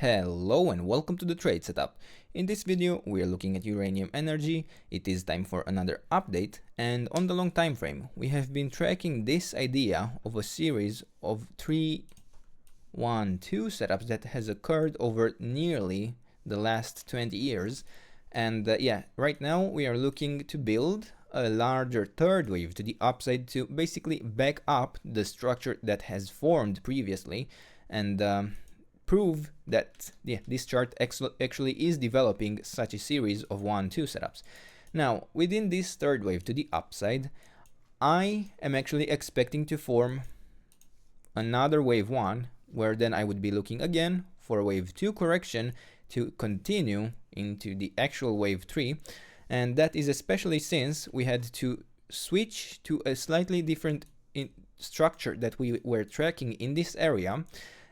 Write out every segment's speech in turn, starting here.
Hello and welcome to the trade setup. In this video we are looking at uranium energy. It is time for another update, and on the long time frame we have been tracking this idea of a series of 3-1-2 setups that has occurred over nearly the last 20 years. And right now we are looking to build a larger third wave to the upside to basically back up the structure that has formed previously and prove that this chart actually is developing such a series of 1-2 setups. Now, within this third wave to the upside, I am actually expecting to form another wave 1, where then I would be looking again for a wave 2 correction to continue into the actual wave 3, and that is especially since we had to switch to a slightly different structure that we were tracking in this area.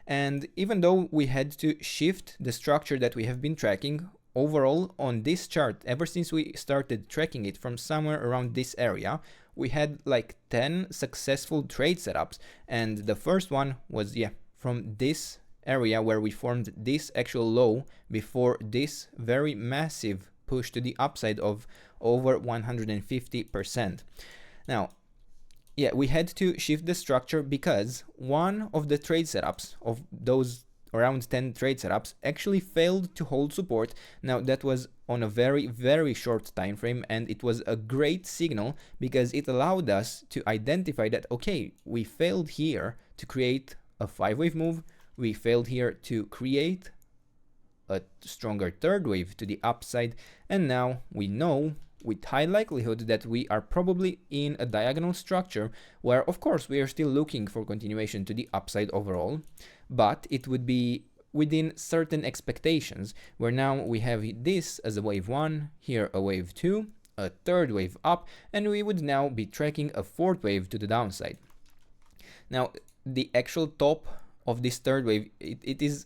And even though we had to shift the structure that we have been tracking overall on this chart, ever since we started tracking it from somewhere around this area, we had like 10 successful trade setups. And the first one was from this area where we formed this actual low before this very massive push to the upside of over 150%. Now, we had to shift the structure because one of the trade setups of those around 10 trade setups actually failed to hold support. Now that was on a very short time frame, and it was a great signal because it allowed us to identify that okay, we failed here to create a 5-wave move, we failed here to create a stronger third wave to the upside, and now we know with high likelihood that we are probably in a diagonal structure where, of course, we are still looking for continuation to the upside overall, but it would be within certain expectations, where now we have this as a wave 1, here a wave 2, a third wave up, and we would now be tracking a fourth wave to the downside. Now, the actual top of this third wave, it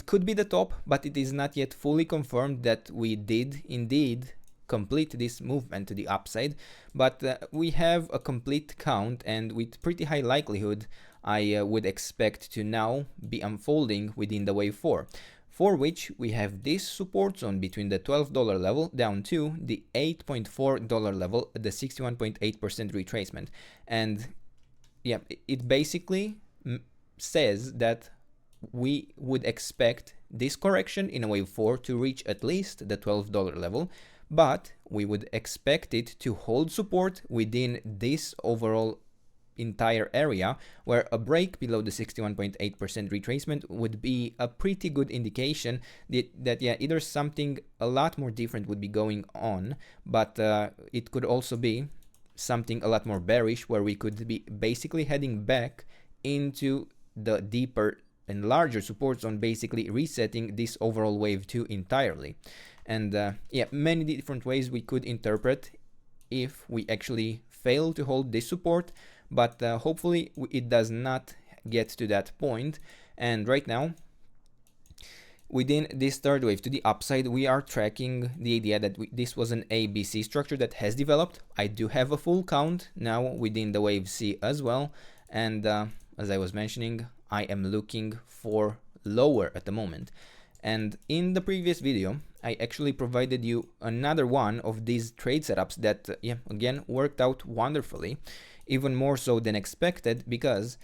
could be the top, but it is not yet fully confirmed that we did indeed complete this movement to the upside, but we have a complete count, and with pretty high likelihood I would expect to now be unfolding within the wave 4, for which we have this support zone between the $12 level down to the $8.4 level at the 61.8% retracement. And it basically says that we would expect this correction in a wave 4 to reach at least the $12 level, but we would expect it to hold support within this overall entire area, where a break below the 61.8% retracement would be a pretty good indication that either something a lot more different would be going on, but it could also be something a lot more bearish, where we could be basically heading back into the deeper and larger support zone, basically resetting this overall wave 2 entirely. And many different ways we could interpret if we actually fail to hold this support, but hopefully it does not get to that point. And right now, within this third wave to the upside, we are tracking the idea that this was an ABC structure that has developed. I do have a full count now within the wave C as well, and as I was mentioning, I am looking for lower at the moment. And in the previous video, I actually provided you another one of these trade setups that, again, worked out wonderfully, even more so than expected, because,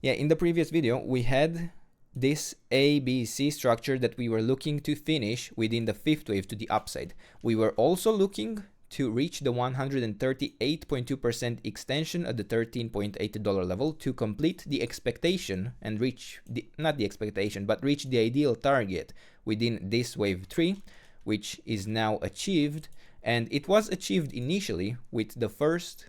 in the previous video, we had this ABC structure that we were looking to finish within the fifth wave to the upside. We were also looking to reach the 138.2% extension at the $13.8 level to complete the expectation and reach not the expectation, but reach the ideal target within this wave 3, which is now achieved. And it was achieved initially with the first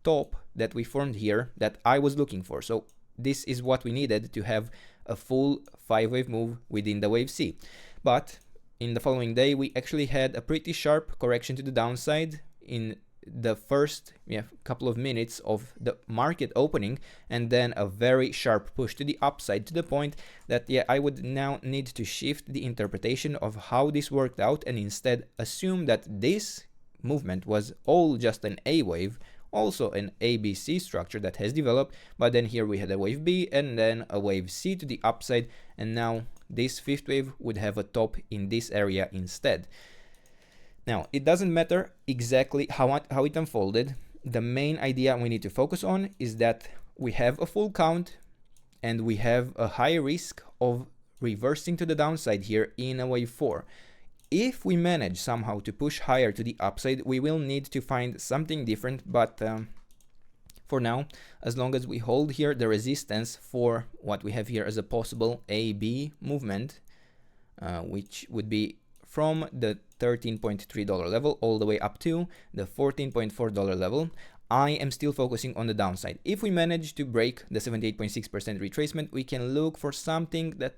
top that we formed here that I was looking for. So this is what we needed to have a full 5-wave move within the wave C. But in the following day, we actually had a pretty sharp correction to the downside in the first couple of minutes of the market opening, and then a very sharp push to the upside, to the point that I would now need to shift the interpretation of how this worked out and instead assume that this movement was all just an A wave, also an ABC structure that has developed, but then here we had a wave B and then a wave C to the upside, and now this fifth wave would have a top in this area instead. Now, it doesn't matter exactly how it unfolded. The main idea we need to focus on is that we have a full count and we have a high risk of reversing to the downside here in a wave 4. If we manage somehow to push higher to the upside, we will need to find something different, but for now, as long as we hold here the resistance for what we have here as a possible AB movement, which would be from the $13.3 level all the way up to the $14.4 level, I am still focusing on the downside. If we manage to break the 78.6% retracement, we can look for something that,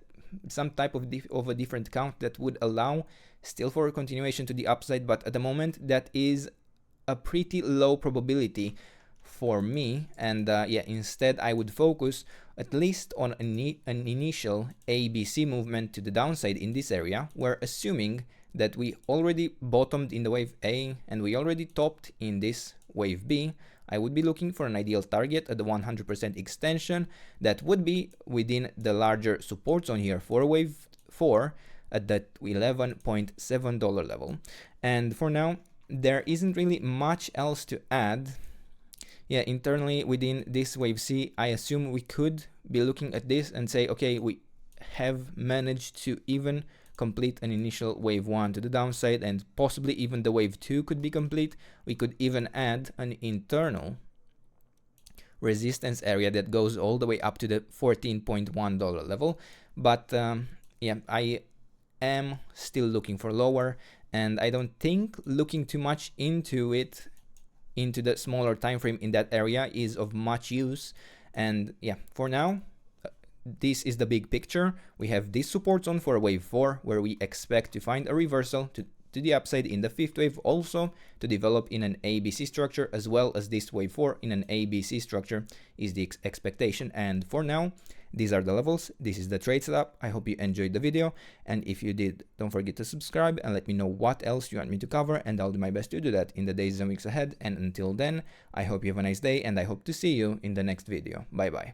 some type of a different count that would allow still for a continuation to the upside, but at the moment that is a pretty low probability for me, and yeah, instead I would focus at least on an initial ABC movement to the downside in this area. We're assuming that we already bottomed in the wave A and we already topped in this wave B. I would be looking for an ideal target at the 100% extension that would be within the larger support zone here for wave 4 at that $11.7 level. And for now, there isn't really much else to add. Yeah, internally within this wave C, I assume we could be looking at this and say, okay, we have managed to even complete an initial wave 1 to the downside, and possibly even the wave 2 could be complete. We could even add an internal resistance area that goes all the way up to the $14.1 level. But yeah, I am still looking for lower, and I don't think looking too much into it, into the smaller time frame in that area, is of much use. And yeah, for now, this is the big picture. We have this support zone for wave 4 where we expect to find a reversal to the upside in the fifth wave, also to develop in an ABC structure, as well as this wave 4 in an ABC structure is the expectation. And for now, these are the levels. This is the trade setup. I hope you enjoyed the video, and if you did, don't forget to subscribe and let me know what else you want me to cover, and I'll do my best to do that in the days and weeks ahead. And until then, I hope you have a nice day, and I hope to see you in the next video. Bye bye.